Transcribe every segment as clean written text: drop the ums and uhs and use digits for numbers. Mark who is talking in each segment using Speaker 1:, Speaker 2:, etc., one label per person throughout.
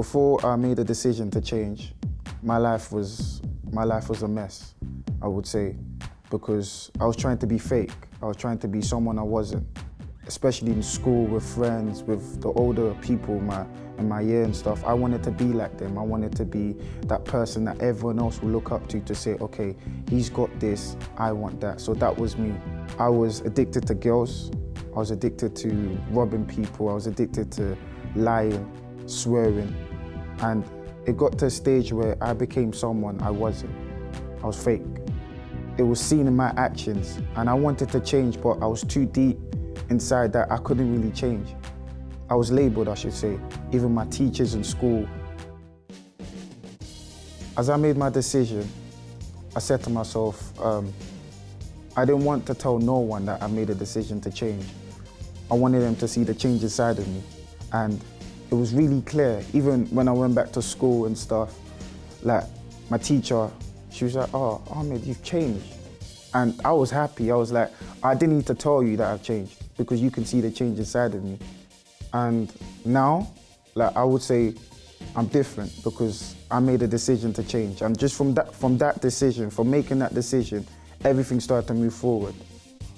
Speaker 1: Before I made a decision to change, my life was a mess, I would say, because I was trying to be fake. I was trying to be someone I wasn't, especially in school with friends, with the older people in my year and stuff. I wanted to be like them. I wanted to be that person that everyone else will look up to say, okay, he's got this, I want that. So that was me. I was addicted to girls. I was addicted to robbing people. I was addicted to lying, swearing. And it got to a stage where I became someone I wasn't. I was fake. It was seen in my actions, and I wanted to change, but I was too deep inside that I couldn't really change. I was labeled, I should say, even my teachers in school. As I made my decision, I said to myself, I didn't want to tell no one that I made a decision to change. I wanted them to see the change inside of me. And it was really clear, even when I went back to school and stuff, like my teacher, she was like, oh, Ahmed, you've changed. And I was happy. I was like, I didn't need to tell you that I've changed because you can see the change inside of me. And now, like, I would say I'm different because I made a decision to change. And just from that decision, from making that decision, everything started to move forward.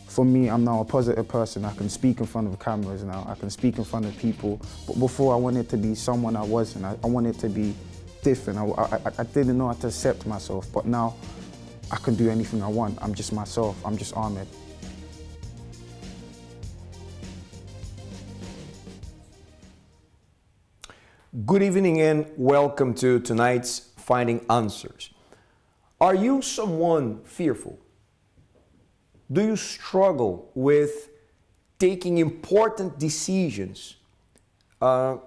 Speaker 1: For me, I'm now a positive person. I can speak in front of cameras now. I can speak in front of people. But before, I wanted to be someone I wasn't. I wanted to be different. I didn't know how to accept myself. But now, I can do anything I want. I'm just myself. I'm just Ahmed.
Speaker 2: Good evening and welcome to tonight's Finding Answers. Are you someone fearful? Do you struggle with taking important decisions that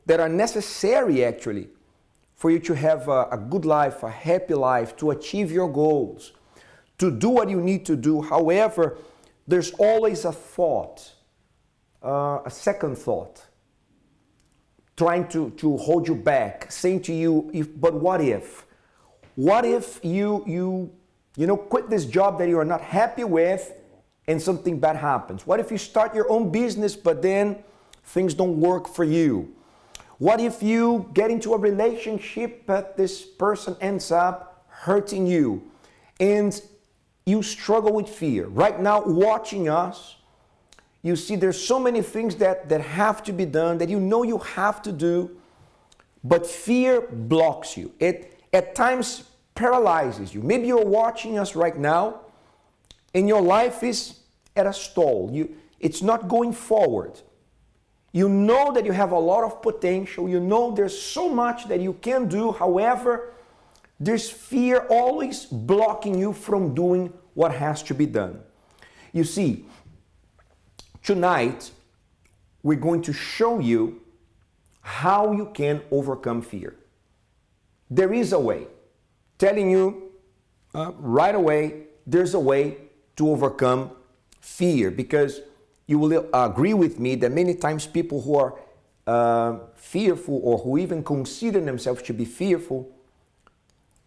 Speaker 2: are necessary actually for you to have a good life, a happy life, to achieve your goals, to do what you need to do? However, there's always a thought, a second thought, trying to hold you back, saying to you, but what if? What if you quit this job that you are not happy with and something bad happens? What if you start your own business but then things don't work for you? What if you get into a relationship but this person ends up hurting you and you struggle with fear? Right now, watching us, you see there's so many things that have to be done, that you have to do, but fear blocks you. It at times paralyzes you. Maybe you're watching us right now and your life is at a stall. It's not going forward. You know that you have a lot of potential. You know there's so much that you can do. However, there's fear always blocking you from doing what has to be done. You see, tonight, we're going to show you how you can overcome fear. There is a way. Telling you right away, there's a way to overcome fear, because you will agree with me that many times people who are fearful or who even consider themselves to be fearful,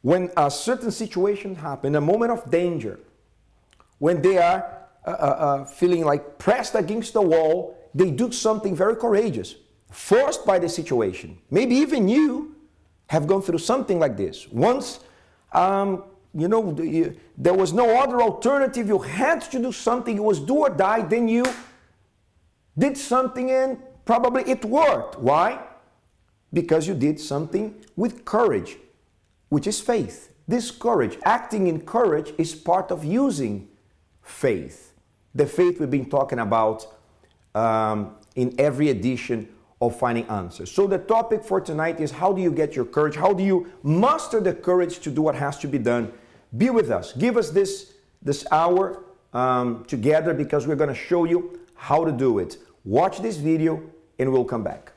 Speaker 2: when a certain situation happens, a moment of danger, when they are feeling like pressed against the wall, they do something very courageous, forced by the situation. Maybe even you have gone through something like this. Once, there was no other alternative. You had to do something. It was do or die. Then you did something and probably it worked. Why? Because you did something with courage, which is faith. This courage, acting in courage, is part of using faith. The faith we've been talking about in every edition of Finding Answers. So the topic for tonight is, how do you get your courage? How do you muster the courage to do what has to be done? Be with us. Give us this hour together, because we're going to show you how to do it. Watch this video and we'll come back.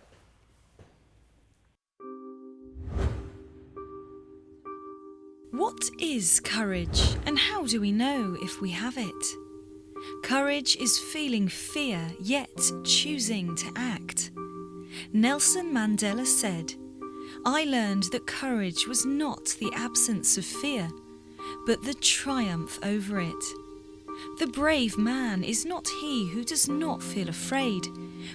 Speaker 3: What is courage, and how do we know if we have it? Courage is feeling fear, yet choosing to act. Nelson Mandela said, "I learned that courage was not the absence of fear, but the triumph over it. The brave man is not he who does not feel afraid,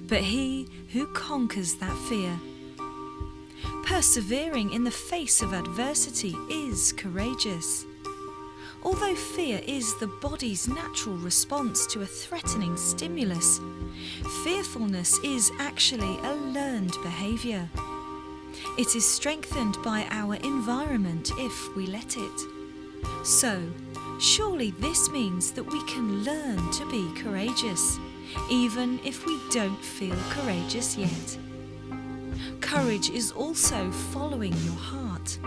Speaker 3: but he who conquers that fear. Persevering in the face of adversity is courageous. Although fear is the body's natural response to a threatening stimulus, fearfulness is actually a learned behaviour. It is strengthened by our environment if we let it. So, surely this means that we can learn to be courageous, even if we don't feel courageous yet. Courage is also following your heart.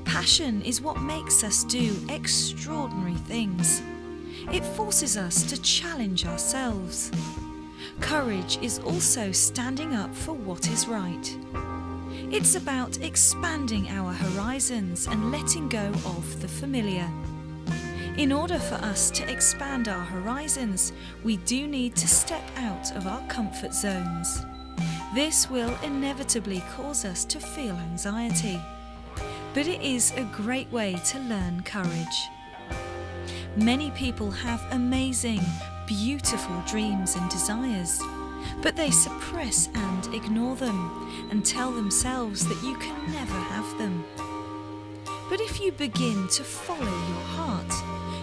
Speaker 3: Passion is what makes us do extraordinary things. It forces us to challenge ourselves. Courage is also standing up for what is right. It's about expanding our horizons and letting go of the familiar. In order for us to expand our horizons, we do need to step out of our comfort zones. This will inevitably cause us to feel anxiety, but it is a great way to learn courage. Many people have amazing, beautiful dreams and desires, but they suppress and ignore them and tell themselves that you can never have them. But if you begin to follow your heart,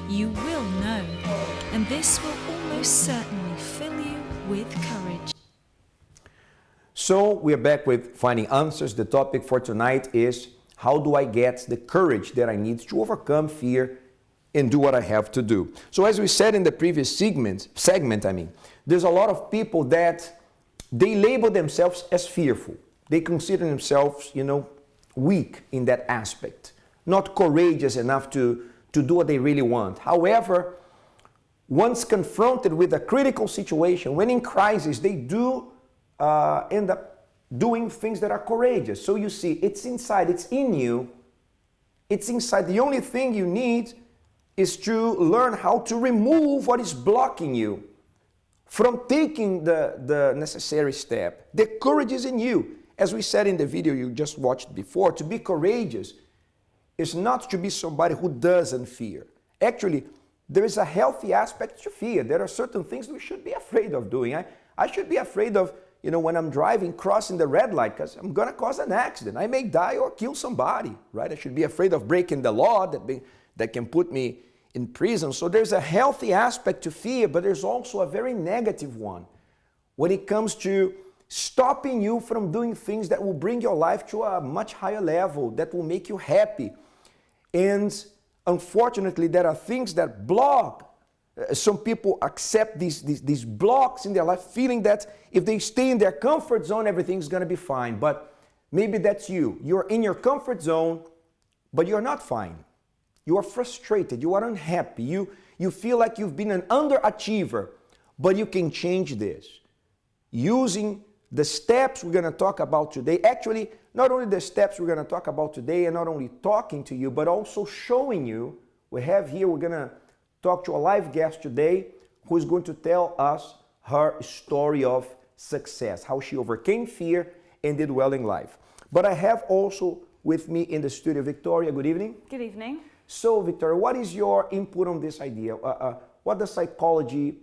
Speaker 3: you will know, and this will almost certainly fill you with courage.
Speaker 2: So we're back with Finding Answers. The topic for tonight is, how do I get the courage that I need to overcome fear and do what I have to do? So as we said in the previous segment, there's a lot of people that they label themselves as fearful. They consider themselves, weak in that aspect, not courageous enough to do what they really want. However, once confronted with a critical situation, when in crisis, they do end up doing things that are courageous. So you see, it's inside, it's in you, it's inside. The only thing you need is to learn how to remove what is blocking you from taking the necessary step. The courage is in you. As we said in the video you just watched before, to be courageous is not to be somebody who doesn't fear. Actually, there is a healthy aspect to fear. There are certain things we should be afraid of doing. I should be afraid of, when I'm driving, crossing the red light, because I'm going to cause an accident. I may die or kill somebody, right? I should be afraid of breaking the law that can put me in prison. So there's a healthy aspect to fear, but there's also a very negative one when it comes to stopping you from doing things that will bring your life to a much higher level, that will make you happy. And unfortunately, there are things that block. Some people accept these blocks in their life, feeling that if they stay in their comfort zone, everything's going to be fine. But maybe that's you. You're in your comfort zone, but you're not fine. You are frustrated. You are unhappy. You feel like you've been an underachiever, but you can change this using the steps we're going to talk about today. Actually, not only the steps we're going to talk about today, and not only talking to you, but also showing you. We're going to talk to a live guest today who is going to tell us her story of success, how she overcame fear and did well in life. But I have also with me in the studio Victoria. Good evening.
Speaker 4: Good evening.
Speaker 2: So Victoria, what is your input on this idea? What does psychology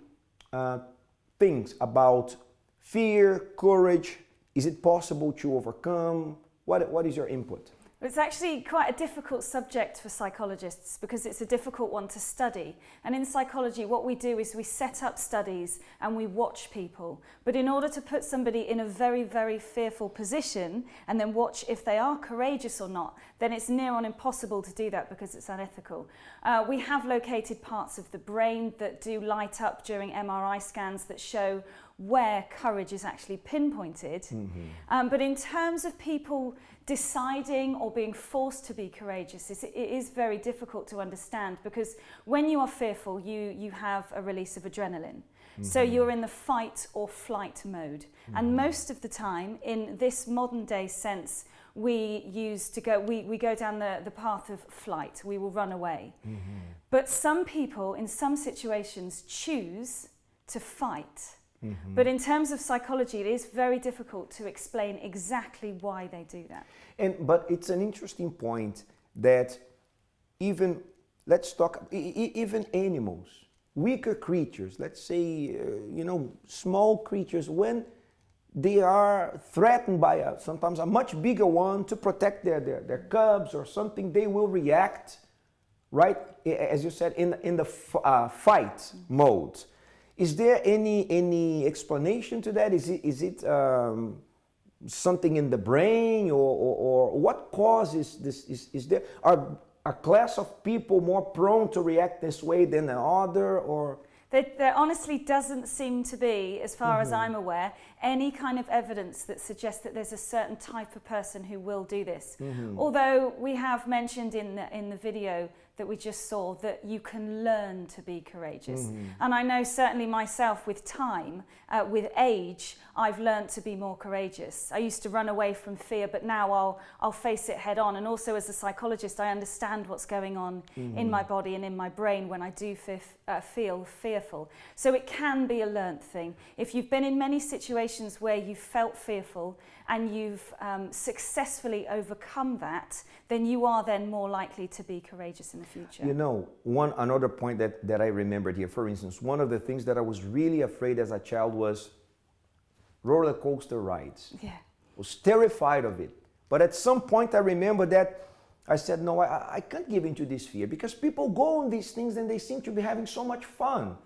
Speaker 2: thinks about fear, courage? Is it possible to overcome? What is your input?
Speaker 4: It's actually quite a difficult subject for psychologists because it's a difficult one to study. And in psychology, what we do is we set up studies and we watch people. But in order to put somebody in a very, very fearful position and then watch if they are courageous or not, then it's near on impossible to do that because it's unethical. We have located parts of the brain that do light up during MRI scans that show where courage is actually pinpointed. But in terms of people deciding or being forced to be courageous, it is very difficult to understand, because when you are fearful, you have a release of adrenaline. So you're in the fight or flight mode. And most of the time, in this modern day sense, we go down the path of flight. We will run away. But some people in some situations choose to fight. But in terms of psychology, it is very difficult to explain exactly why they do that.
Speaker 2: But it's an interesting point that even animals, weaker creatures, let's say, small creatures, when they are threatened by sometimes a much bigger one to protect their cubs or something, they will react, right? As you said, in the fight mode. Is there any explanation to that? Is it something in the brain, or what causes this? Is there a class of people more prone to react this way than another, or?
Speaker 4: There honestly doesn't seem to be, as far as I'm aware, any kind of evidence that suggests that there's a certain type of person who will do this. Although we have mentioned in the video that we just saw that you can learn to be courageous. And I know certainly myself with time, with age, I've learned to be more courageous. I used to run away from fear, but now I'll face it head on. And also as a psychologist, I understand what's going on in my body and in my brain when I do feel fearful. So it can be a learnt thing. If you've been in many situations where you've felt fearful and you've successfully overcome that, then you are then more likely to be courageous in the future.
Speaker 2: You know, another point that I remembered here, for instance, one of the things that I was really afraid as a child was roller coaster rides.
Speaker 4: Yeah.
Speaker 2: I was terrified of it. But at some point I remember that I said, no, I can't give into this fear, because people go on these things and they seem to be having so much fun.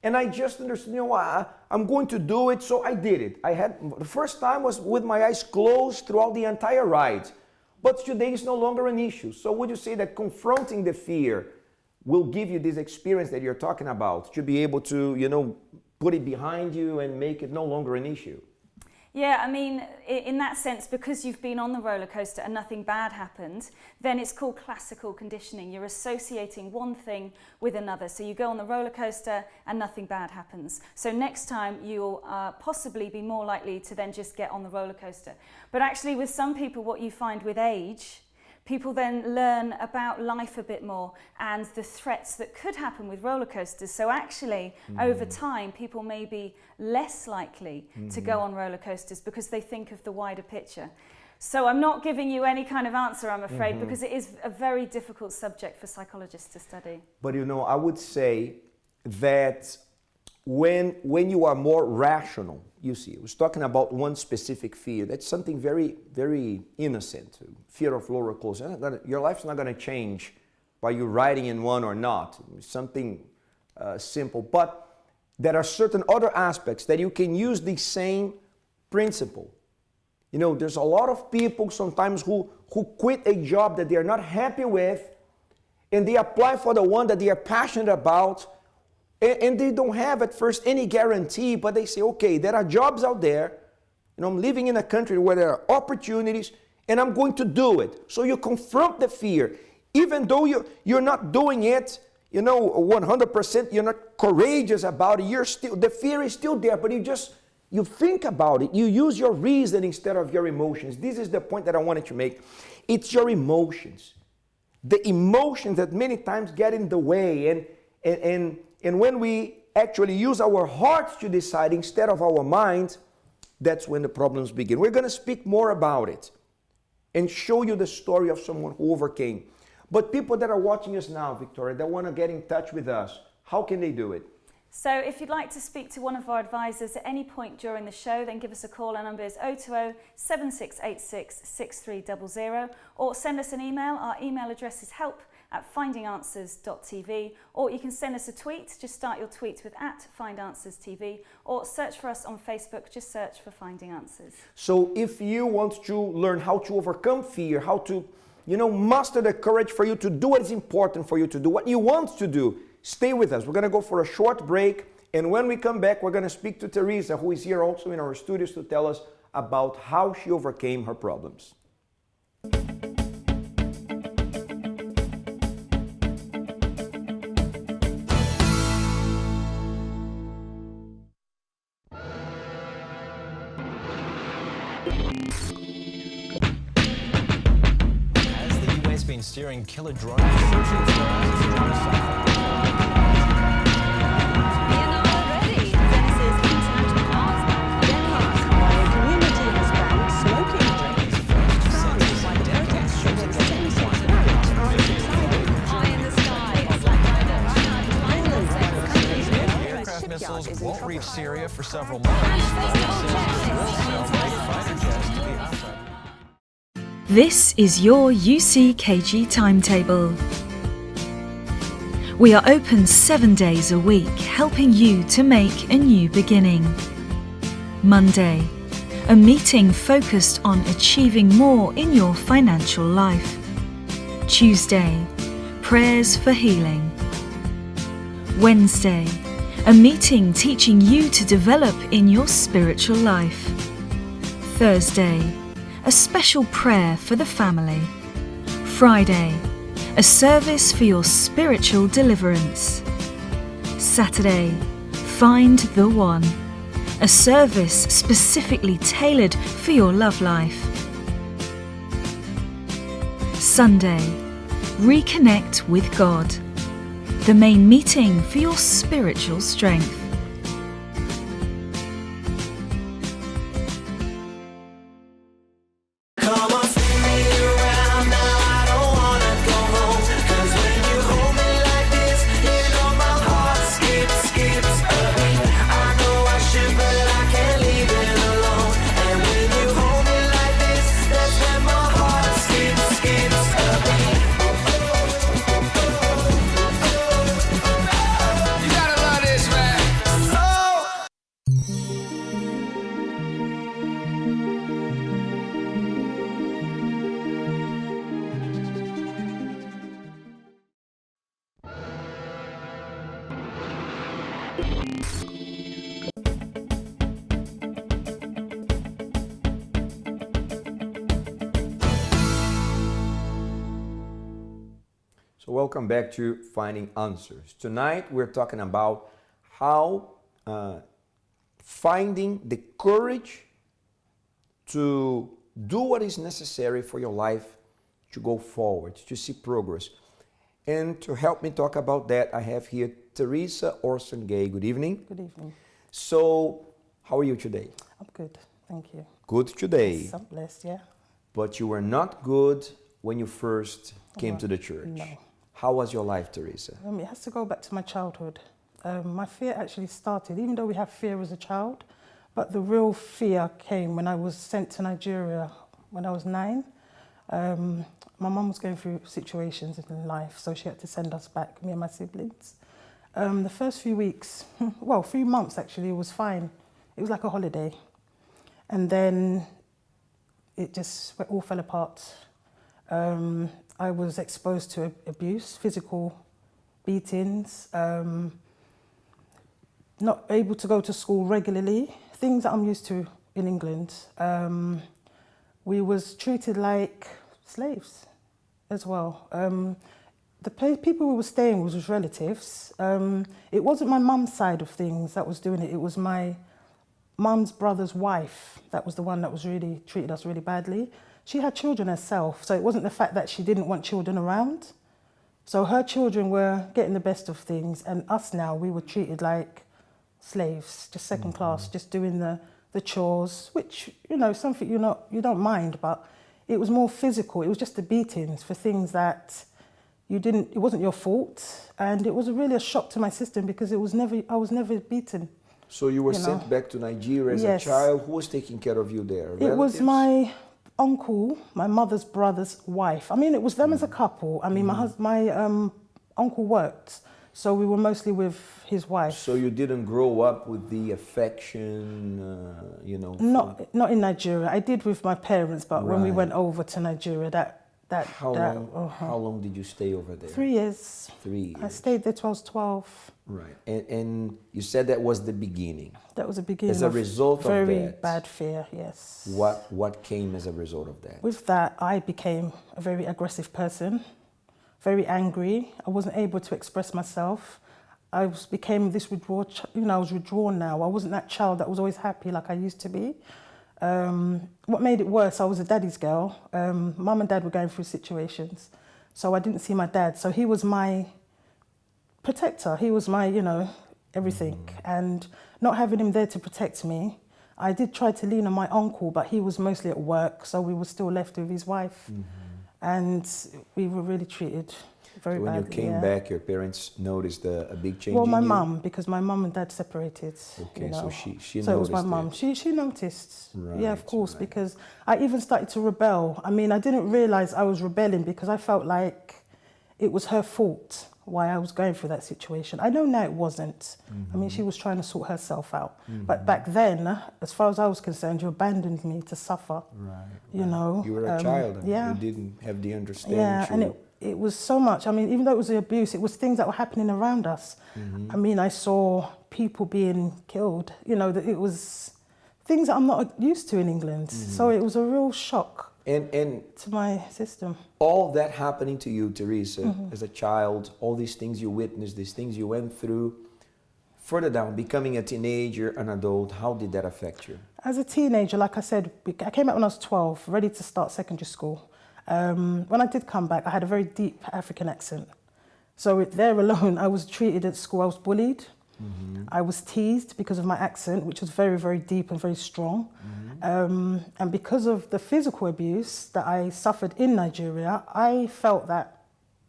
Speaker 2: And I just understood, you know, I'm going to do it, so I did it. The first time was with my eyes closed throughout the entire ride. But today is no longer an issue. So would you say that confronting the fear will give you this experience that you're talking about, to be able to, you know, put it behind you and make it no longer an issue?
Speaker 4: Yeah, I mean, in that sense, because you've been on the roller coaster and nothing bad happened, then it's called classical conditioning. You're associating one thing with another. So you go on the roller coaster and nothing bad happens. So next time you'll possibly be more likely to then just get on the roller coaster. But actually with some people, what you find with age, people then learn about life a bit more and the threats that could happen with roller coasters. So actually, over time, people may be less likely to go on roller coasters because they think of the wider picture. So I'm not giving you any kind of answer, I'm afraid, because it is a very difficult subject for psychologists to study.
Speaker 2: But you know, I would say that when you are more rational, you see, I was talking about one specific fear. That's something very, very innocent. Fear of roller coaster. Your life's not going to change by you riding in one or not. It's something simple. But there are certain other aspects that you can use the same principle. You know, there's a lot of people sometimes who quit a job that they are not happy with, and they apply for the one that they are passionate about. And they don't have at first any guarantee, but they say, okay, there are jobs out there. You know, I'm living in a country where there are opportunities, and I'm going to do it. So you confront the fear. Even though you're not doing it, you know, 100%, you're not courageous about it, the fear is still there, but you think about it. You use your reason instead of your emotions. This is the point that I wanted to make. It's your emotions. The emotions that many times get in the way, and when we actually use our hearts to decide instead of our minds, that's when the problems begin. We're going to speak more about it and show you the story of someone who overcame. But people that are watching us now, Victoria, that want to get in touch with us, how can they do it?
Speaker 4: So if you'd like to speak to one of our advisors at any point during the show, then give us a call. Our number is 020-7686-6300, or send us an email. Our email address is help@findinganswers.tv, or you can send us a tweet. Just start your tweets with @FindAnswersTV, or search for us on Facebook. Just search for Finding Answers.
Speaker 2: So if you want to learn how to overcome fear, how to, you know, muster the courage for you to do what is important for you to do, what you want to do, stay with us. We're going to go for a short break, and when we come back, we're going to speak to Teresa, who is here also in our studios to tell us about how she overcame her problems.
Speaker 5: Been steering killer drones searching for us. missiles won't reach Syria for several months. Will sell big fighter jets to the outside.
Speaker 3: This is your UCKG timetable. We are open 7 days a week, helping you to make a new beginning. Monday, a meeting focused on achieving more in your financial life. Tuesday, prayers for healing. Wednesday, a meeting teaching you to develop in your spiritual life. Thursday, a special prayer for the family. Friday, a service for your spiritual deliverance. Saturday, Find the One, a service specifically tailored for your love life. Sunday, Reconnect with God, the main meeting for your spiritual strength.
Speaker 2: So welcome back to Finding Answers. Tonight we're talking about how finding the courage to do what is necessary for your life to go forward, to see progress. And to help me talk about that, I have here Teresa Orosun-Gay. Good evening.
Speaker 6: Good evening.
Speaker 2: So, how are you today?
Speaker 6: I'm good, thank you.
Speaker 2: Good today.
Speaker 6: Yes, I'm blessed, yeah.
Speaker 2: But you were not good when you first came to the church.
Speaker 6: No.
Speaker 2: How was your life, Teresa?
Speaker 6: It has to go back to my childhood. My fear actually started, even though we have fear as a child, but the real fear came when I was sent to Nigeria when I was 9. My mum was going through situations in life, so she had to send us back, me and my siblings. The first few weeks, well, 3 months actually, it was fine. It was like a holiday. And then it just all fell apart. I was exposed to abuse, physical beatings, not able to go to school regularly, things that I'm used to in England. We was treated like slaves as well. The people we were staying with was relatives. It wasn't my mum's side of things that was doing it. It was my mum's brother's wife that was the one that was really treated us really badly. She had children herself, so it wasn't the fact that she didn't want children around. So her children were getting the best of things, and us now, we were treated like slaves, just second class, just doing the chores, which, you know, something you don't mind, but it was more physical. It was just the beatings for things that it wasn't your fault, and it was really a shock to my system because I was never beaten.
Speaker 2: So you were sent back to Nigeria as a child. Who was taking care of you there?
Speaker 6: Relatives? It was my uncle, my mother's brother's wife. I mean, it was them as a couple. I mean, my uncle worked, so we were mostly with his wife. So
Speaker 2: you didn't grow up with the affection, you know?
Speaker 6: Not in Nigeria. I did with my parents, but when we went over to Nigeria,
Speaker 2: How long did you stay over there?
Speaker 6: 3 years.
Speaker 2: 3 years.
Speaker 6: I stayed there till I was 12.
Speaker 2: Right, and you said that was the beginning.
Speaker 6: That was the beginning.
Speaker 2: As a result of that.
Speaker 6: Very bad fear, yes.
Speaker 2: What came as a result of that?
Speaker 6: With that, I became a very aggressive person, very angry. I wasn't able to express myself. I became this withdrawn. I was withdrawn now. I wasn't that child that was always happy like I used to be. What made it worse, I was a daddy's girl. Mum and dad were going through situations, so I didn't see my dad. So he was my protector. He was my, everything. And not having him there to protect me, I did try to lean on my uncle, but he was mostly at work, so we were still left with his wife. And we were really treated very
Speaker 2: So when
Speaker 6: badly.
Speaker 2: you came
Speaker 6: yeah.
Speaker 2: back, your parents noticed a big change
Speaker 6: Well,
Speaker 2: in
Speaker 6: my
Speaker 2: you?
Speaker 6: mum, because my mum and dad separated.
Speaker 2: Okay,
Speaker 6: you
Speaker 2: so
Speaker 6: know.
Speaker 2: she
Speaker 6: So it was my
Speaker 2: noticed
Speaker 6: mum.
Speaker 2: it.
Speaker 6: She noticed. Yeah, of
Speaker 2: Right,
Speaker 6: course,
Speaker 2: right.
Speaker 6: because I even started to rebel. I mean, I didn't realise I was rebelling because I felt like it was her fault why I was going through that situation. I know now it wasn't. I mean, she was trying to sort herself out. But back then, as far as I was concerned, you abandoned me to suffer.
Speaker 2: Right.
Speaker 6: You know.
Speaker 2: You were a child and
Speaker 6: yeah.
Speaker 2: you didn't have the understanding
Speaker 6: Yeah,
Speaker 2: to...
Speaker 6: and it was so much. I mean, even though it was the abuse, it was things that were happening around us. I mean, I saw people being killed. You know, that it was things that I'm not used to in England. So it was a real shock
Speaker 2: And
Speaker 6: to my system.
Speaker 2: all that happening to you, Teresa, as a child, all these things you witnessed, these things you went through, further down, becoming a teenager, an adult, how did that affect you?
Speaker 6: As a teenager, like I said, I came out when I was 12, ready to start secondary school. When I did come back, I had a very deep African accent. So there alone, I was treated at school, I was bullied. I was teased because of my accent, which was very, very deep and very strong. And because of the physical abuse that I suffered in Nigeria, I felt that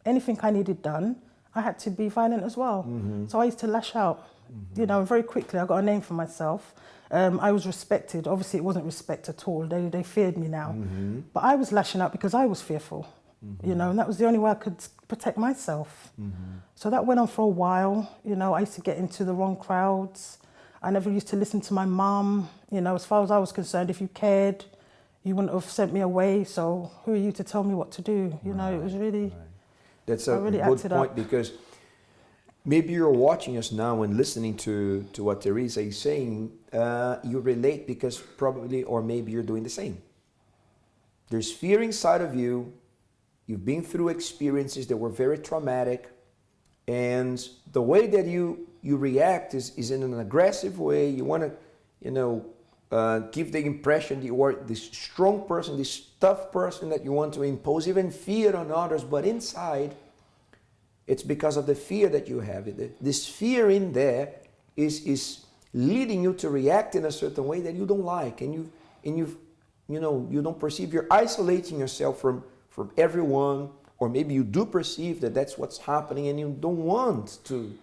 Speaker 6: anything I needed done, I had to be violent as well. So I used to lash out, you know, and very quickly I got a name for myself. I was respected. Obviously, it wasn't respect at all. They feared me now. But I was lashing out because I was fearful, you know, and that was the only way I could protect myself. So that went on for a while. You know, I used to get into the wrong crowds. I never used to listen to my mum. You know, as far as I was concerned, if you cared, you wouldn't have sent me away. So who are you to tell me what to do? You know, it was really...
Speaker 2: That's a
Speaker 6: really
Speaker 2: good
Speaker 6: acted
Speaker 2: point
Speaker 6: up.
Speaker 2: because maybe you're watching us now and listening to what Teresa is saying. You relate because probably, or maybe you're doing the same. There's fear inside of you. You've been through experiences that were very traumatic. And the way that you react is in an aggressive way. You want to, you know, give the impression that you are this strong person, this tough person that you want to impose even fear on others. But inside, it's because of the fear that you have. This fear in there is leading you to react in a certain way that you don't like, and you don't perceive. You're isolating yourself from everyone, or maybe you do perceive that that's what's happening, and you don't want to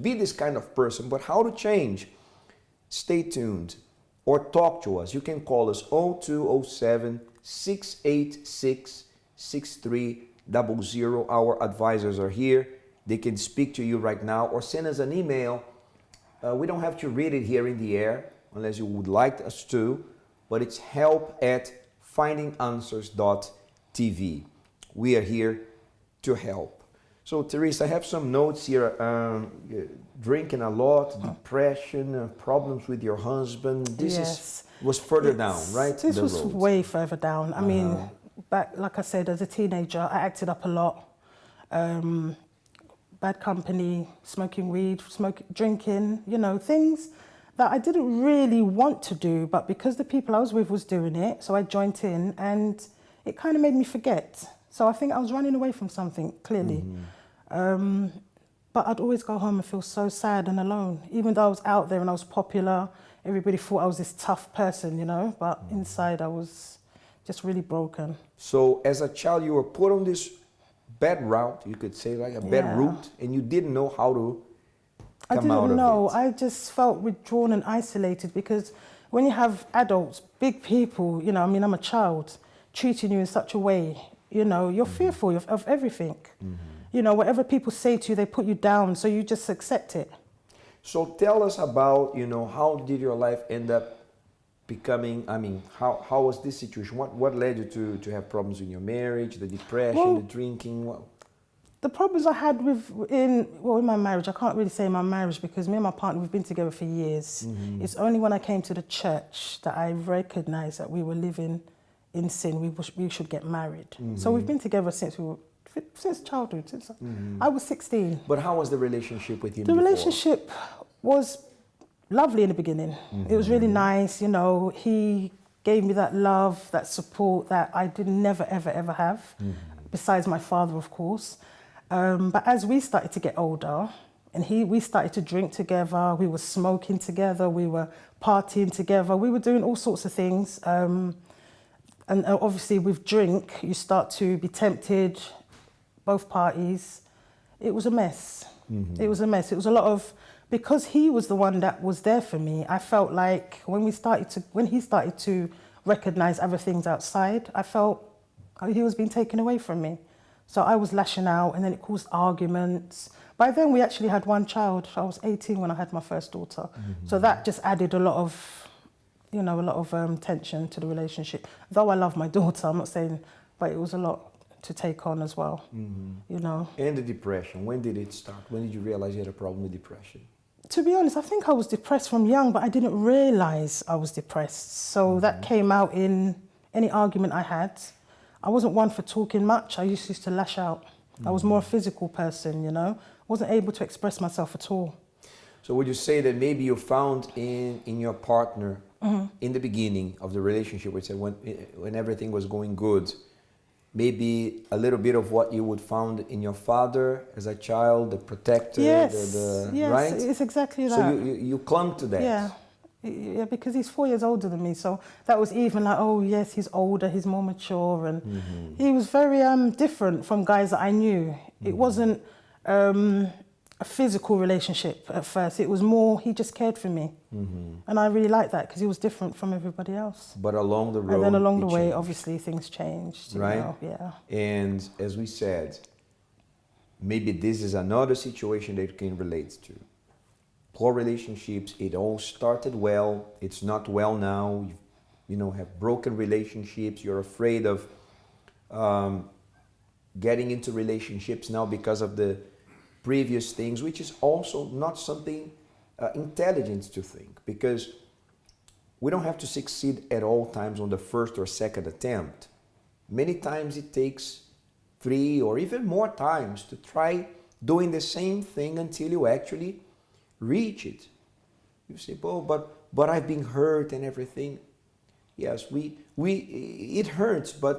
Speaker 2: be this kind of person. But how to change? Stay tuned or talk to us. You can call us 0207 686 6300. Our advisors are here. They can speak to you right now, or send us an email. We don't have to read it here in the air unless you would like us to, but it's help@findinganswers.tv. We are here to help. So Teresa, I have some notes here. Drinking a lot, depression, problems with your husband. This was further down, right?
Speaker 6: This was way further down. I mean, back, like I said, as a teenager, I acted up a lot. Bad company, smoking weed, drinking, you know, things that I didn't really want to do, but because the people I was with was doing it, so I joined in, and it kind of made me forget. So I think I was running away from something, clearly. But I'd always go home and feel so sad and alone. Even though I was out there and I was popular, everybody thought I was this tough person, you know, but inside I was just really broken.
Speaker 2: So as a child, you were put on this bad route, you could say, like a bad route, and you didn't know how to come out of it.
Speaker 6: I didn't know. I just felt withdrawn and isolated, because when you have adults, big people, you know, I mean, I'm a child, treating you in such a way, you know, you're fearful of everything. You know, whatever people say to you, they put you down, so you just accept it.
Speaker 2: So tell us about, you know, how did your life end up becoming, I mean, how was this situation? What led you to have problems in your marriage, the depression, the drinking?
Speaker 6: The problems I had in my marriage, I can't really say my marriage, because me and my partner, we've been together for years. It's only when I came to the church that I recognized that we were living in sin. We should get married. So we've been together since childhood, since I was 16.
Speaker 2: But how was the relationship with him
Speaker 6: The
Speaker 2: before?
Speaker 6: relationship was lovely in the beginning. It was really nice, you know. He gave me that love, that support that I did never, ever, ever have, besides my father, of course. But as we started to get older, and we started to drink together, we were smoking together, we were partying together, we were doing all sorts of things. And obviously with drink, you start to be tempted both parties. It was a mess. It was a mess. It was a lot of, because he was the one that was there for me, I felt like when he started to recognize other things outside, I felt he was being taken away from me. So I was lashing out, and then it caused arguments. By then we actually had one child. I was 18 when I had my first daughter. So that just added a lot of, you know, a lot of tension to the relationship. Though I love my daughter, I'm not saying, but it was a lot to take on as well, you know.
Speaker 2: And the depression, when did it start? When did you realize you had a problem with depression?
Speaker 6: To be honest, I think I was depressed from young, but I didn't realize I was depressed. So that came out in any argument I had. I wasn't one for talking much. I used to lash out. I was more a physical person, you know. Wasn't able to express myself at all.
Speaker 2: So would you say that maybe you found in your partner, in the beginning of the relationship, which when everything was going good, maybe a little bit of what you would found in your father as a child, the protector,
Speaker 6: Yes, yes,
Speaker 2: right?
Speaker 6: it's exactly that.
Speaker 2: So you clung to that.
Speaker 6: Yeah, because he's 4 years older than me, so that was even like, oh yes, he's older, he's more mature, and he was very different from guys that I knew. It wasn't a physical relationship at first. It was more, he just cared for me, and I really liked that because he was different from everybody else.
Speaker 2: But along the road,
Speaker 6: and then along the way,
Speaker 2: changed.
Speaker 6: Obviously, things changed. You
Speaker 2: Right?
Speaker 6: know, yeah.
Speaker 2: And as we said, maybe this is another situation that you can relate to. Poor relationships, it all started well, it's not well now, you know, have broken relationships, you're afraid of getting into relationships now because of the previous things, which is also not something intelligent to think, because we don't have to succeed at all times on the first or second attempt. Many times it takes 3 or even more times to try doing the same thing until you actually reach it. You say, oh, but I've been hurt and everything. Yes, it hurts, but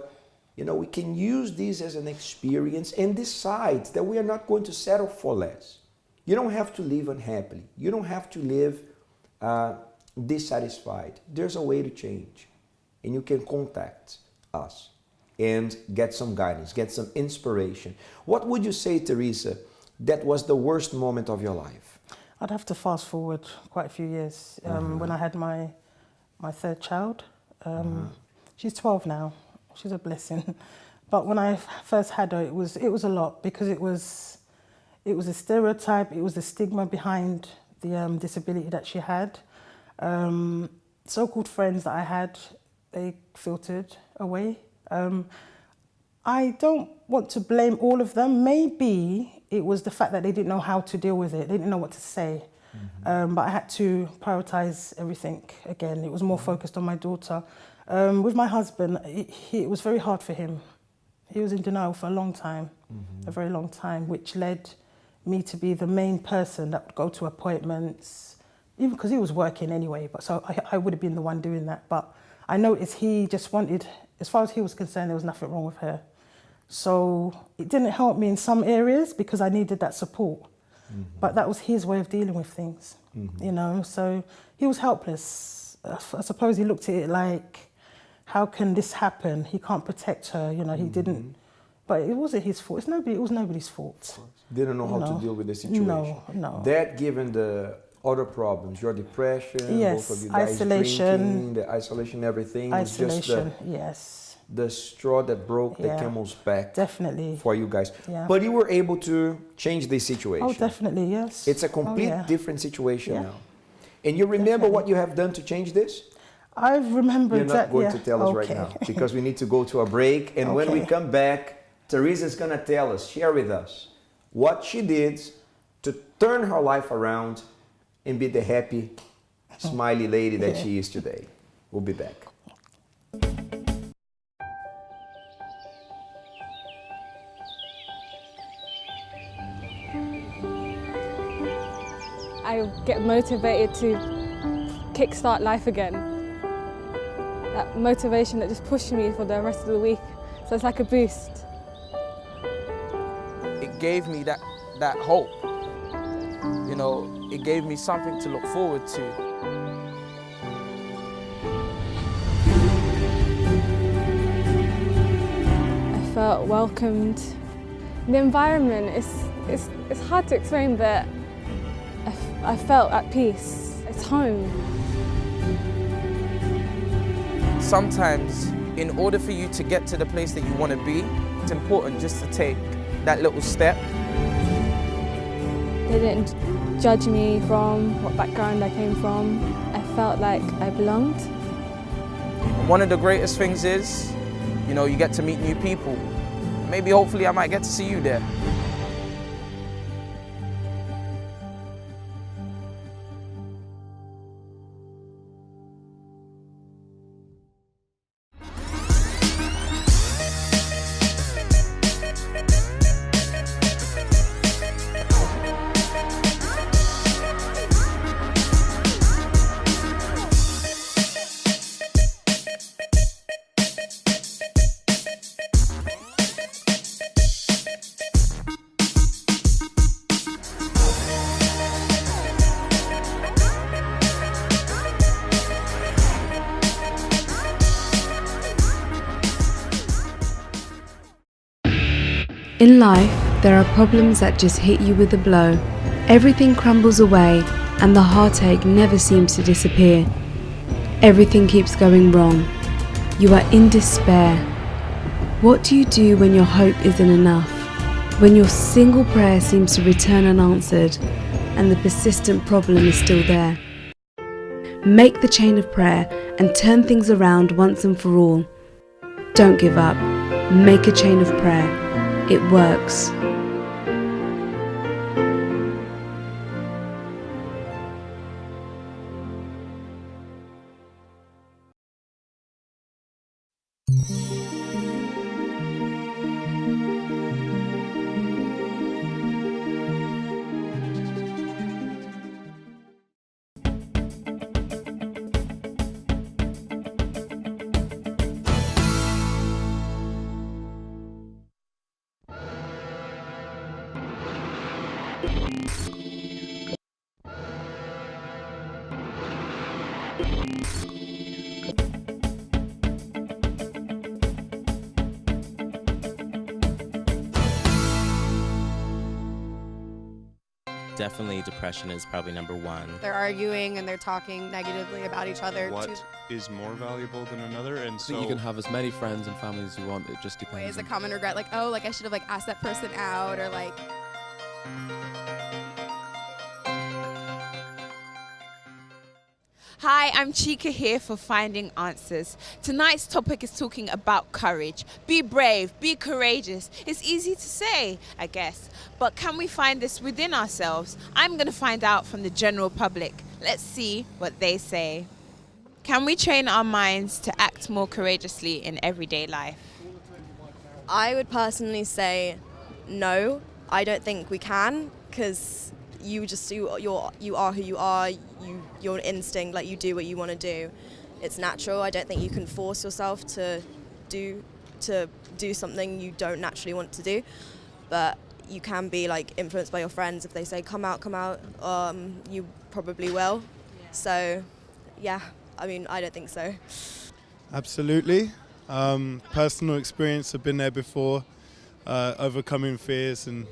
Speaker 2: you know, we can use this as an experience and decide that we are not going to settle for less. You don't have to live unhappily. You don't have to live dissatisfied. There's a way to change, and you can contact us and get some guidance, get some inspiration. What would you say, Teresa, that was the worst moment of your life?
Speaker 6: I'd have to fast forward quite a few years. When I had my third child, she's 12 now. She's a blessing. But when I first had her, it was a lot, because it was a stereotype. It was the stigma behind the disability that she had. So-called friends that I had, they filtered away. I don't want to blame all of them. Maybe it was the fact that they didn't know how to deal with it. They didn't know what to say. But I had to prioritize everything again. It was more focused on my daughter. With my husband, it was very hard for him. He was in denial for a long time, a very long time, which led me to be the main person that would go to appointments, even because he was working anyway. But so I would have been the one doing that. But I noticed he just wanted, as far as he was concerned, there was nothing wrong with her. So it didn't help me in some areas because I needed that support. But that was his way of dealing with things, you know. So he was helpless. I suppose he looked at it like, how can this happen? He can't protect her, you know, he didn't. But it wasn't his fault. It was nobody's fault.
Speaker 2: Didn't know how to deal with the situation.
Speaker 6: No.
Speaker 2: That, given the other problems, your depression,
Speaker 6: yes,
Speaker 2: both of you guys drinking, the isolation, everything, was just the straw that broke the camel's back.
Speaker 6: Definitely.
Speaker 2: For you guys.
Speaker 6: Yeah.
Speaker 2: But you were able to change this situation.
Speaker 6: Oh, definitely, yes.
Speaker 2: It's a complete different situation now. And you remember what you have done to change this?
Speaker 6: I remember.
Speaker 2: You're not going to tell us right now, because we need to go to a break. And when we come back, Teresa's going to tell us, share with us, what she did to turn her life around and be the happy, smiley lady that she is today. We'll be back.
Speaker 7: I get motivated to kickstart life again. That motivation that just pushed me for the rest of the week. So it's like a boost.
Speaker 8: It gave me that hope. You know, it gave me something to look forward to.
Speaker 7: I felt welcomed The environment, it's hard to explain, but I felt at peace. It's home.
Speaker 8: Sometimes, in order for you to get to the place that you want to be, it's important just to take that little step.
Speaker 7: They didn't judge me from what background I came from. I felt like I belonged.
Speaker 8: One of the greatest things is, you know, you get to meet new people. Maybe, hopefully, I might get to see you there.
Speaker 9: In life, there are problems that just hit you with a blow. Everything crumbles away and the heartache never seems to disappear. Everything keeps going wrong. You are in despair. What do you do when your hope isn't enough? When your single prayer seems to return unanswered and the persistent problem is still there? Make the chain of prayer and turn things around once and for all. Don't give up. Make a chain of prayer. It works.
Speaker 10: Definitely depression is probably number one.
Speaker 11: They're arguing and they're talking negatively about each other.
Speaker 12: What is more valuable than another? And
Speaker 13: I think you can have as many friends and families as you want. It just depends.
Speaker 11: Is a common regret, like, oh, like I should have like asked that person out, or like.
Speaker 14: Hi, I'm Chica here for Finding Answers. Tonight's topic is talking about courage. Be brave, be courageous. It's easy to say, I guess, but can we find this within ourselves? I'm going to find out from the general public. Let's see what they say. Can we train our minds to act more courageously in everyday life?
Speaker 11: I would personally say no. I don't think we can, because you are who you are. Your instinct, like you do what you want to do. It's natural. I don't think you can force yourself to do something you don't naturally want to do, but you can be like influenced by your friends. If they say come out, you probably will. So yeah, I mean, I don't think so.
Speaker 12: Absolutely. Personal experience, I've been there before, overcoming fears and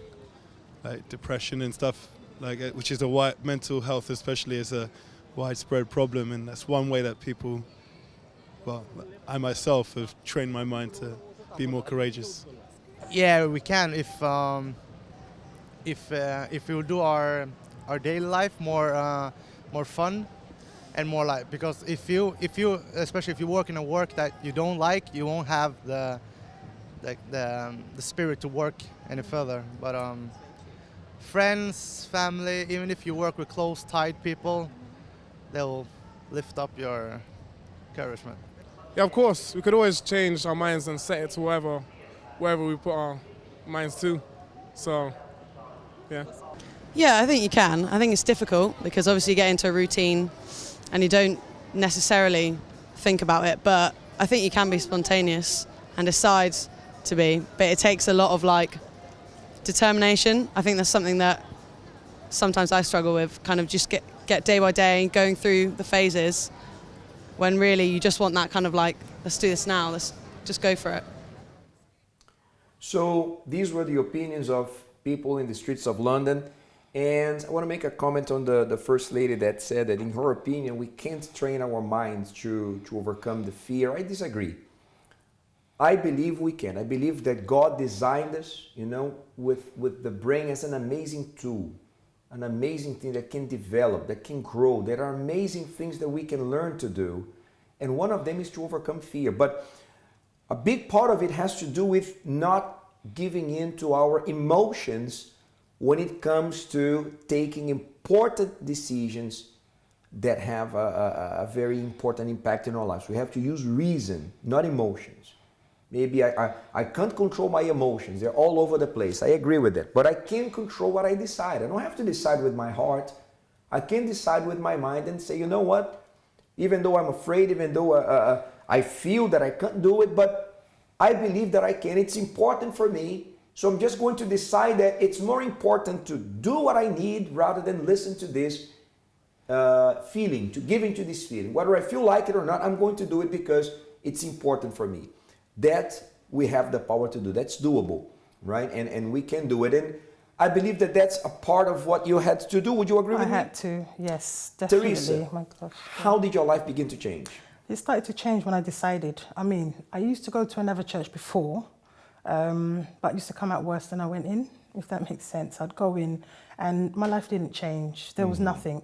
Speaker 12: like depression and stuff, like which is mental health especially is a widespread problem, and that's one way that people, well, I myself have trained my mind to be more courageous.
Speaker 15: Yeah, we can if we will do our daily life more fun and more like, because if you especially if you work in a work that you don't like, you won't have the spirit to work any further. But friends, family, even if you work with close, tight people, they'll lift up your encouragement.
Speaker 16: Yeah, of course. We could always change our minds and set it to wherever we put our minds to. So, yeah.
Speaker 17: Yeah, I think you can. I think it's difficult because obviously you get into a routine and you don't necessarily think about it, but I think you can be spontaneous and decide to be, but it takes a lot of like determination. I think that's something that sometimes I struggle with, kind of just get day by day, going through the phases, when really you just want that kind of like, let's do this now, let's just go for it.
Speaker 2: So these were the opinions of people in the streets of London. And I want to make a comment on the First Lady that said that in her opinion, we can't train our minds to overcome the fear. I disagree. I believe we can. I believe that God designed us, you know, with the brain as an amazing tool, an amazing thing that can develop, that can grow. There are amazing things that we can learn to do. And one of them is to overcome fear. But a big part of it has to do with not giving in to our emotions when it comes to taking important decisions that have a very important impact in our lives. We have to use reason, not emotions. Maybe I can't control my emotions. They're all over the place. I agree with that. But I can control what I decide. I don't have to decide with my heart. I can decide with my mind and say, you know what? Even though I'm afraid, even though I feel that I can't do it, but I believe that I can. It's important for me. So I'm just going to decide that it's more important to do what I need rather than listen to this feeling, to give into this feeling. Whether I feel like it or not, I'm going to do it because it's important for me. That we have the power to do. That's doable, right? And we can do it. And I believe that that's a part of what you had to do. Would you agree with me?
Speaker 6: I had to, yes, definitely.
Speaker 2: Teresa,
Speaker 6: my gosh,
Speaker 2: how did your life begin to change?
Speaker 6: It started to change when I decided. I mean, I used to go to another church before, but it used to come out worse than I went in, if that makes sense. I'd go in and my life didn't change. There was nothing.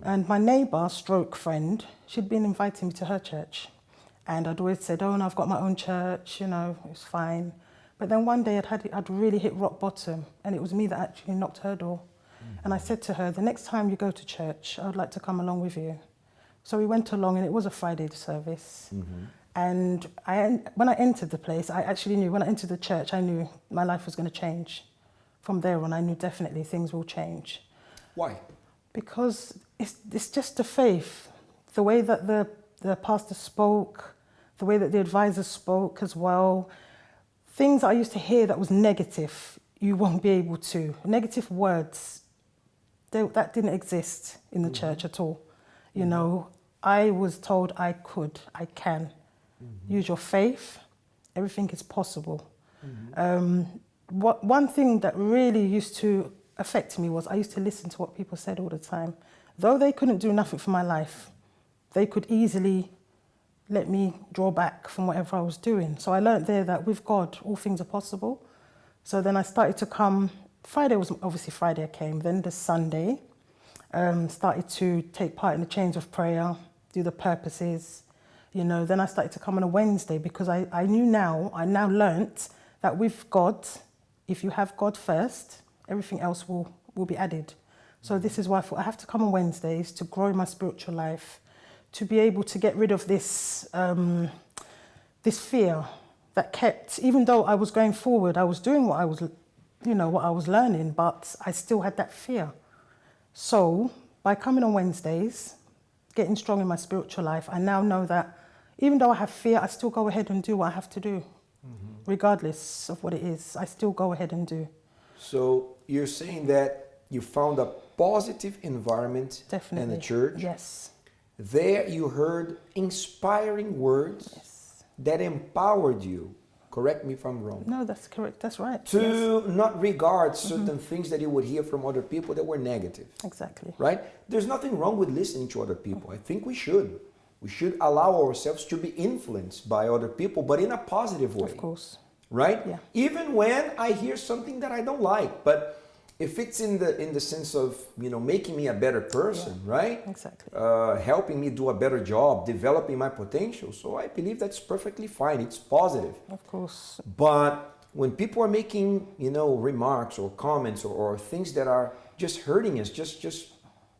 Speaker 6: And my neighbour, stroke friend, she'd been inviting me to her church. And I'd always said, oh, no, I've got my own church, you know, it's fine. But then one day I'd really hit rock bottom, and it was me that actually knocked her door. And I said to her, the next time you go to church, I would like to come along with you. So we went along, and it was a Friday service. And when I entered the place, I actually knew, when I entered the church, I knew my life was going to change. From there on, I knew definitely things will change.
Speaker 2: Why?
Speaker 6: Because it's just the faith, the way that the pastor spoke, the way that the advisors spoke as well. Things I used to hear that was negative, you won't be able to. Negative words, that didn't exist in the church at all. You know, I was told I could, I can. Use your faith, everything is possible. One thing that really used to affect me was I used to listen to what people said all the time. Though they couldn't do nothing for my life, they could easily let me draw back from whatever I was doing. So I learned there that with God, all things are possible. So then I started to come, Friday was obviously Friday I came, then the Sunday, started to take part in the chains of prayer, do the purposes, you know. Then I started to come on a Wednesday because I now learnt that with God, if you have God first, everything else will be added. So this is why I thought I have to come on Wednesdays to grow in my spiritual life, to be able to get rid of this this fear that kept, even though I was going forward, I was doing what I was, you know, what I was learning, but I still had that fear. So by coming on Wednesdays, getting strong in my spiritual life, I now know that even though I have fear, I still go ahead and do what I have to do, regardless of what it is. I still go ahead and do.
Speaker 2: So you're saying that you found a positive environment in the church.
Speaker 6: Yes.
Speaker 2: There you heard inspiring words that empowered you. Correct me if I'm wrong.
Speaker 6: No, that's correct. That's right.
Speaker 2: To not regard certain things that you would hear from other people that were negative.
Speaker 6: Exactly.
Speaker 2: Right? There's nothing wrong with listening to other people. I think we should. We should allow ourselves to be influenced by other people, but in a positive way.
Speaker 6: Of course.
Speaker 2: Right?
Speaker 6: Yeah.
Speaker 2: Even when I hear something that I don't like, but if it's in the sense of, you know, making me a better person, right?
Speaker 6: Exactly.
Speaker 2: Helping me do a better job, developing my potential. So I believe that's perfectly fine. It's positive.
Speaker 6: Of course.
Speaker 2: But when people are making, you know, remarks or comments or things that are just hurting us, just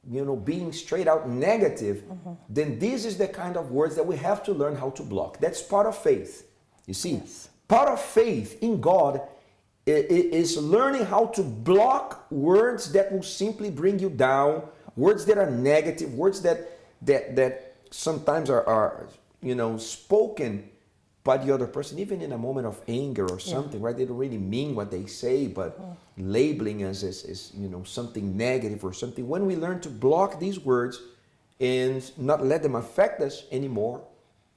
Speaker 2: you know, being straight out negative, then this is the kind of words that we have to learn how to block. That's part of faith. You see, part of faith in God is learning how to block words that will simply bring you down, words that are negative, words that sometimes are you know, spoken by the other person, even in a moment of anger or something, right? They don't really mean what they say, but labeling us as you know, something negative or something. When we learn to block these words and not let them affect us anymore,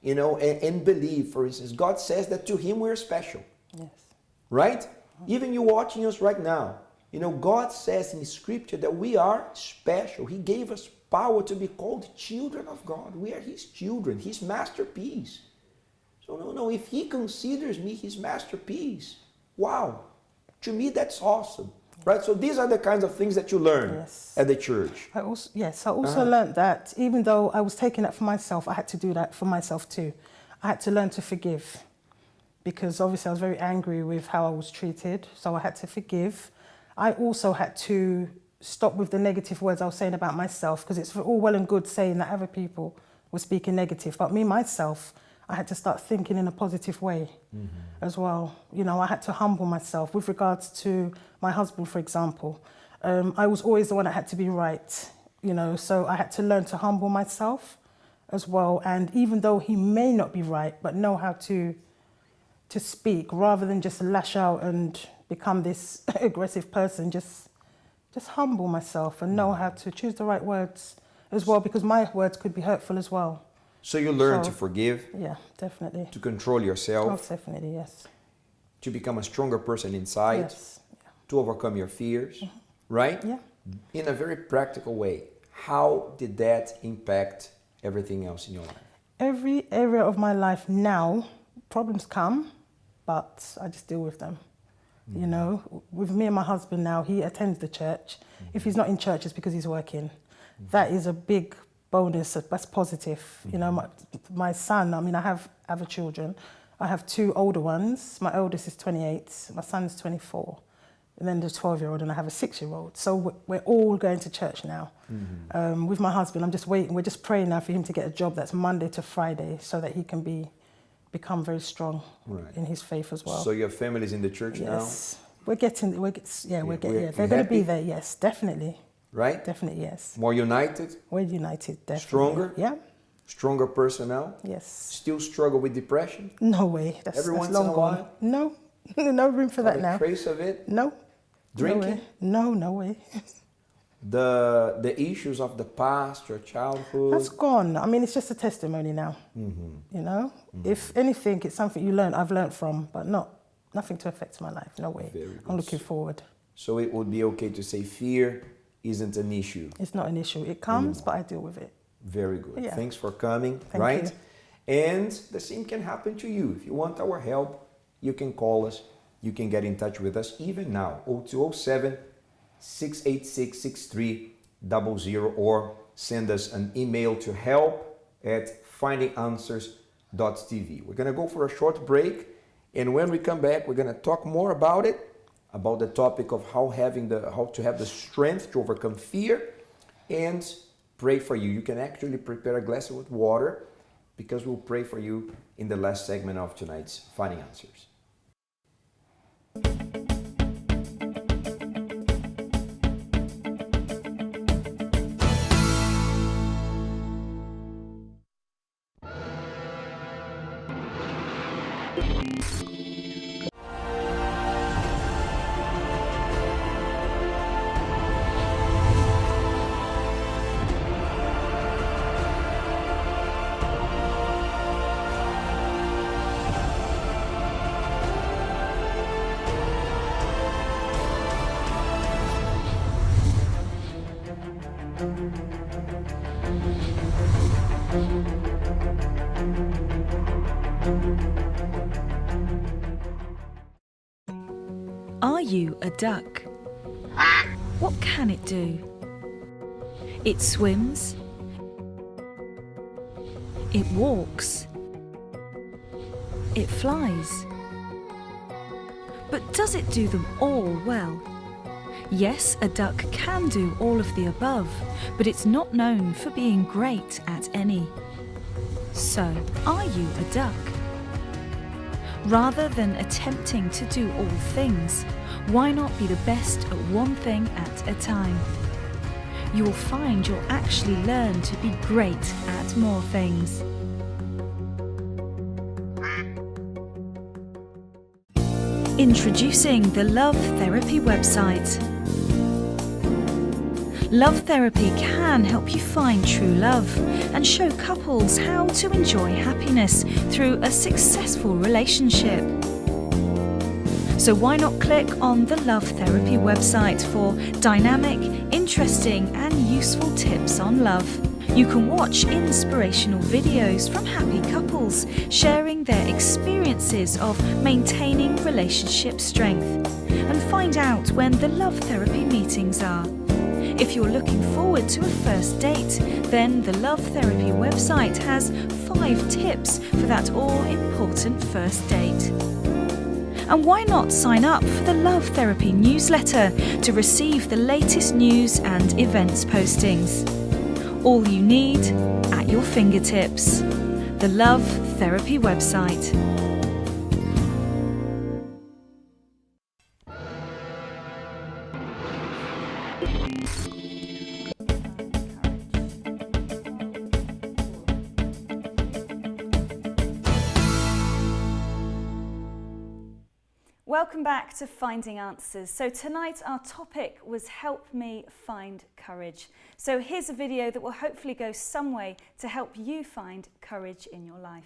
Speaker 2: you know, and believe, for instance, God says that to Him we're special.
Speaker 6: Yes.
Speaker 2: right? Even you watching us right now. You know, God says in Scripture that we are special. He gave us power to be called children of God. We are His children, His masterpiece. So no, if He considers me His masterpiece, wow, to me that's awesome, right? So these are the kinds of things that you learn at the church.
Speaker 6: I also learned that even though I was taking that for myself, I had to do that for myself too. I had to learn to forgive, because obviously I was very angry with how I was treated, so I had to forgive. I also had to stop with the negative words I was saying about myself, because it's all well and good saying that other people were speaking negative, but me, myself, I had to start thinking in a positive way as well. You know, I had to humble myself. With regards to my husband, for example, I was always the one that had to be right, you know, so I had to learn to humble myself as well. And even though he may not be right, but know how to speak rather than just lash out and become this aggressive person, just humble myself and know how to choose the right words as well, because my words could be hurtful as well.
Speaker 2: So you learn to forgive.
Speaker 6: Yeah, definitely.
Speaker 2: To control yourself.
Speaker 6: Oh, definitely, yes.
Speaker 2: To become a stronger person inside.
Speaker 6: Yes.
Speaker 2: To overcome your fears, right?
Speaker 6: Yeah.
Speaker 2: In a very practical way. How did that impact everything else in your life?
Speaker 6: Every area of my life now, problems come, but I just deal with them. You know, with me and my husband now, he attends the church. If he's not in church, it's because he's working. That is a big bonus, that's positive. You know, my son, I mean, I have other children. I have two older ones. My oldest is 28, my son's 24. And then there's a 12-year-old and I have a 6-year-old. So we're all going to church now. With my husband, I'm just waiting. We're just praying now for him to get a job that's Monday to Friday so that he can become very strong in his faith as well.
Speaker 2: So your family's in the church now?
Speaker 6: Yes. They're going to be there, yes, definitely.
Speaker 2: Right?
Speaker 6: Definitely, yes.
Speaker 2: More united?
Speaker 6: We're united, definitely.
Speaker 2: Stronger?
Speaker 6: Yeah.
Speaker 2: Stronger personnel?
Speaker 6: Yes.
Speaker 2: Still struggle with depression?
Speaker 6: No way. That's
Speaker 2: once
Speaker 6: long
Speaker 2: in a
Speaker 6: gone.
Speaker 2: while?
Speaker 6: No. No room for that now.
Speaker 2: A trace of it?
Speaker 6: No.
Speaker 2: Drinking?
Speaker 6: No way.
Speaker 2: The issues of the past, your childhood?
Speaker 6: That's gone. I mean, it's just a testimony now. You know? If anything, it's something I've learned from, but nothing to affect my life. No way. I'm looking forward.
Speaker 2: So it would be okay to say fear isn't an issue.
Speaker 6: It's not an issue. It comes, but I deal with it.
Speaker 2: Very good.
Speaker 6: Yeah.
Speaker 2: Thanks for coming,
Speaker 6: Thank you.
Speaker 2: And the same can happen to you. If you want our help, you can call us. You can get in touch with us even now. 0207 686 6300, or send us an email to help@findinganswers.tv. We're going to go for a short break, and when we come back, we're going to talk more about it, about the topic of how to have the strength to overcome fear, and pray for you. You can actually prepare a glass of water, because we'll pray for you in the last segment of tonight's Finding Answers.
Speaker 3: Are you a duck? What can it do? It swims. It walks. It flies. But does it do them all well? Yes, a duck can do all of the above, but it's not known for being great at any. So, are you a duck? Rather than attempting to do all things, why not be the best at one thing at a time? You will find you'll actually learn to be great at more things. Introducing the Love Therapy website. Love Therapy can help you find true love and show couples how to enjoy happiness through a successful relationship. So why not click on the Love Therapy website for dynamic, interesting and useful tips on love. You can watch inspirational videos from happy couples sharing their experiences of maintaining relationship strength, and find out when the Love Therapy meetings are. If you're looking forward to a first date, then the Love Therapy website has 5 tips for that all-important first date. And why not sign up for the Love Therapy newsletter to receive the latest news and events postings? All you need at your fingertips. The Love Therapy website.
Speaker 4: Welcome back to Finding Answers. So tonight our topic was Help Me Find Courage. So here's a video that will hopefully go some way to help you find courage in your life.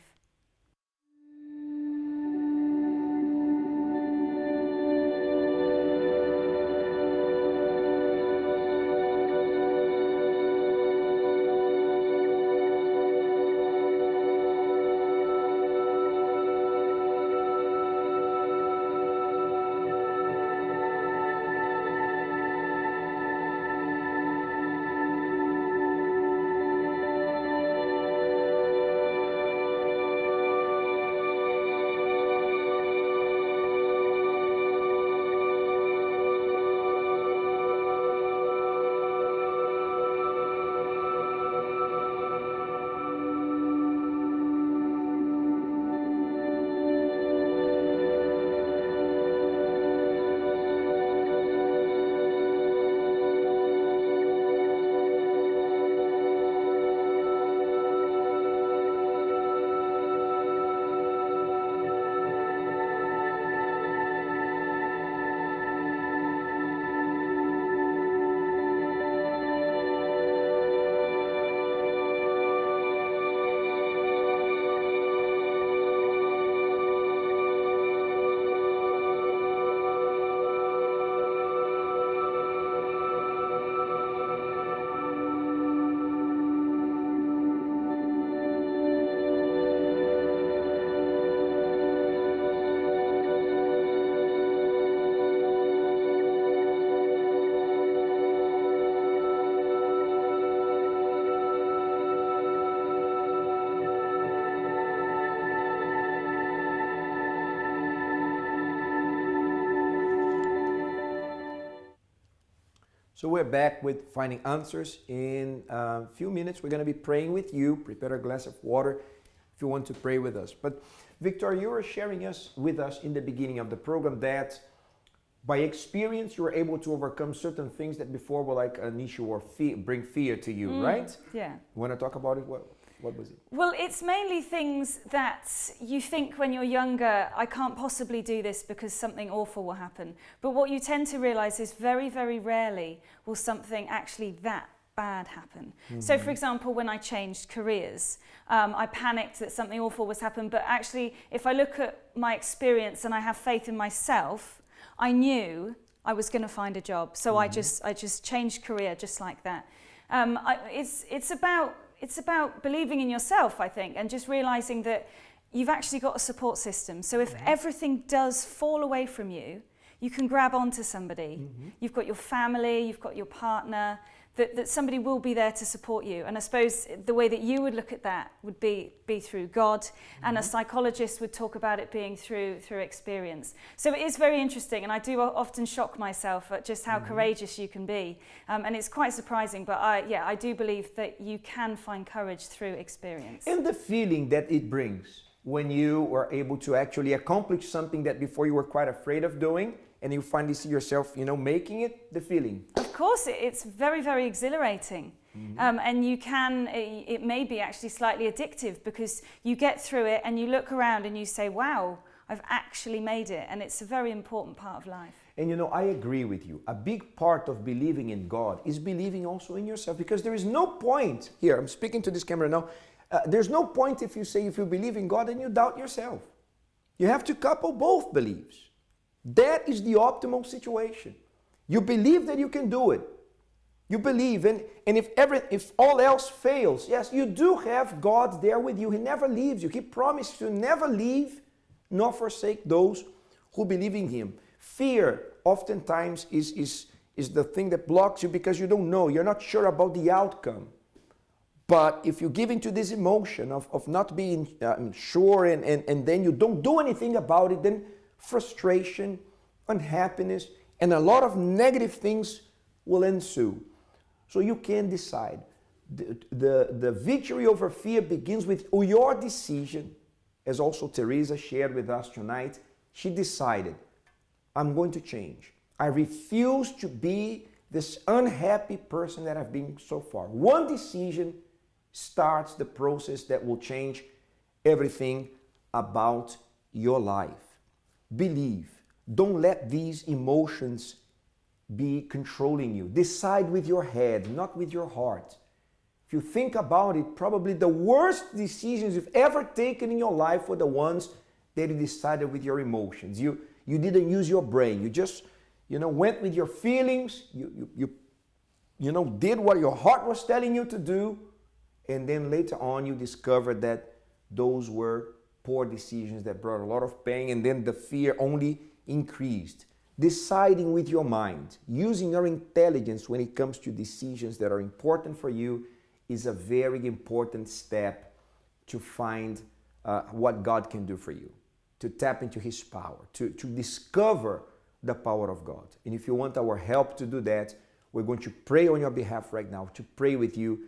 Speaker 2: So we're back with Finding Answers. In a few minutes, we're going to be praying with you. Prepare a glass of water if you want to pray with us. But Victor, you were sharing with us in the beginning of the program that by experience, you were able to overcome certain things that before were like an issue or bring fear to you, right?
Speaker 4: Yeah.
Speaker 2: You want to talk about it? What was it?
Speaker 4: Well, it's mainly things that you think when you're younger, I can't possibly do this because something awful will happen. But what you tend to realize is very, very rarely will something actually that bad happen. So for example, when I changed careers, I panicked that something awful was happening. But actually, if I look at my experience and I have faith in myself, I knew I was going to find a job. So I just changed career just like that. It's about believing in yourself, I think, and just realizing that you've actually got a support system. So if everything does fall away from you, you can grab onto somebody. You've got your family, you've got your partner, that somebody will be there to support you. And I suppose the way that you would look at that would be through God, and a psychologist would talk about it being through experience. So it is very interesting, and I do often shock myself at just how courageous you can be. And it's quite surprising, but I do believe that you can find courage through experience.
Speaker 2: And the feeling that it brings when you were able to actually accomplish something that before you were quite afraid of doing, and you finally see yourself, making it, the feeling.
Speaker 4: Of course, it's very, very exhilarating. And it may be actually slightly addictive because you get through it and you look around and you say, wow, I've actually made it. And it's a very important part of life.
Speaker 2: And I agree with you. A big part of believing in God is believing also in yourself, because there is no point here. I'm speaking to this camera now. There's no point if you believe in God and you doubt yourself. You have to couple both beliefs. That is the optimal situation. You believe that you can do it. You believe, and if all else fails, yes, you do have God there with you. He never leaves you. He promised to never leave nor forsake those who believe in Him. Fear oftentimes is the thing that blocks you because you don't know. You're not sure about the outcome. But if you give into this emotion of not being sure and then you don't do anything about it, then frustration, unhappiness, and a lot of negative things will ensue. So you can decide. The victory over fear begins with your decision, as also Teresa shared with us tonight. She decided, I'm going to change. I refuse to be this unhappy person that I've been so far. One decision starts the process that will change everything about your life. Believe. Don't let these emotions be controlling you. Decide with your head, not with your heart. If you think about it, probably the worst decisions you've ever taken in your life were the ones that you decided with your emotions. You didn't use your brain. You just, went with your feelings. You did what your heart was telling you to do. And then later on, you discovered that those were poor decisions that brought a lot of pain. And then the fear only increased. Deciding with your mind, using your intelligence when it comes to decisions that are important for you is a very important step to find what God can do for you, to tap into His power, to discover the power of God. And if you want our help to do that, we're going to pray on your behalf right now, to pray with you.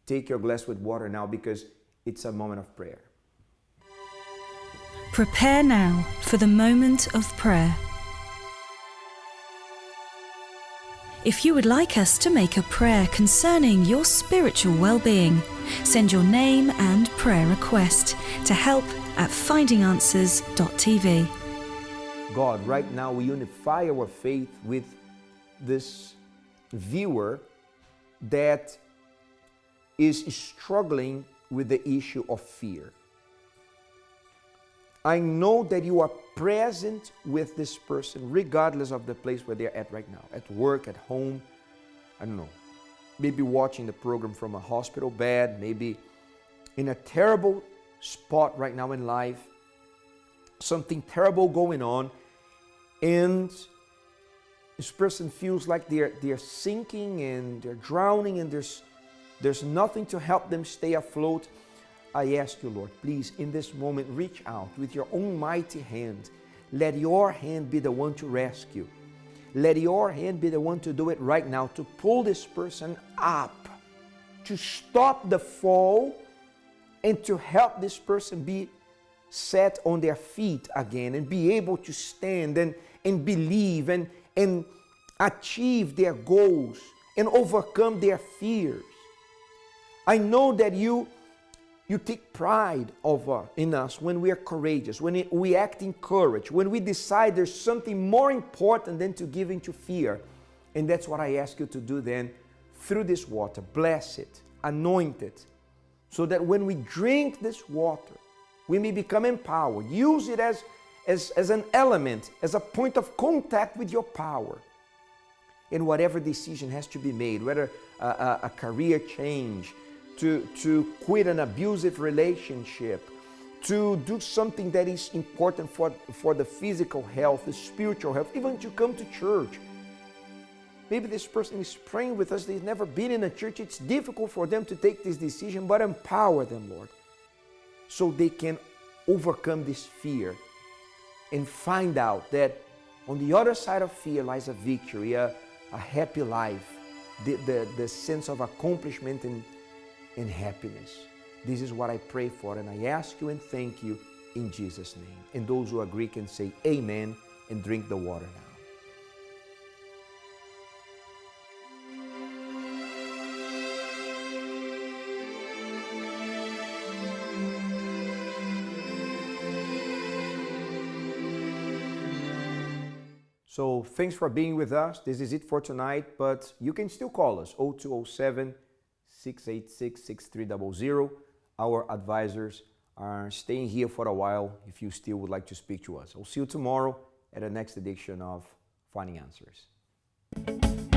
Speaker 2: Take your glass with water now because it's a moment of prayer.
Speaker 3: Prepare now for the moment of prayer. If you would like us to make a prayer concerning your spiritual well-being, send your name and prayer request to help@findinganswers.tv.
Speaker 2: God, right now we unify our faith with this viewer that is struggling with the issue of fear. I know that you are present with this person regardless of the place where they're at right now, at work, at home, I don't know, maybe watching the program from a hospital bed, maybe in a terrible spot right now in life, something terrible going on, and this person feels like they're sinking and they're drowning and there's nothing to help them stay afloat. I ask you, Lord, please, in this moment, reach out with your own mighty hand. Let your hand be the one to rescue. Let your hand be the one to do it right now, to pull this person up, to stop the fall, and to help this person be set on their feet again and be able to stand and believe and achieve their goals and overcome their fears. I know that you take pride in us when we are courageous, when we act in courage, when we decide there's something more important than to give into fear. And that's what I ask you to do then through this water. Bless it, anoint it, so that when we drink this water, we may become empowered. Use it as an element, as a point of contact with your power. And whatever decision has to be made, whether a career change, to quit an abusive relationship, to do something that is important for the physical health, the spiritual health, even to come to church. Maybe this person is praying with us, they've never been in a church, it's difficult for them to take this decision, but empower them, Lord, so they can overcome this fear and find out that on the other side of fear lies a victory, a happy life, the sense of accomplishment and happiness. This is what I pray for, and I ask you and thank you in Jesus' name. And those who agree can say amen and drink the water now. So thanks for being with us. This is it for tonight, but you can still call us 0207-686-6300. Our advisors are staying here for a while if you still would like to speak to us. I'll see you tomorrow. at the next edition of Finding Answers.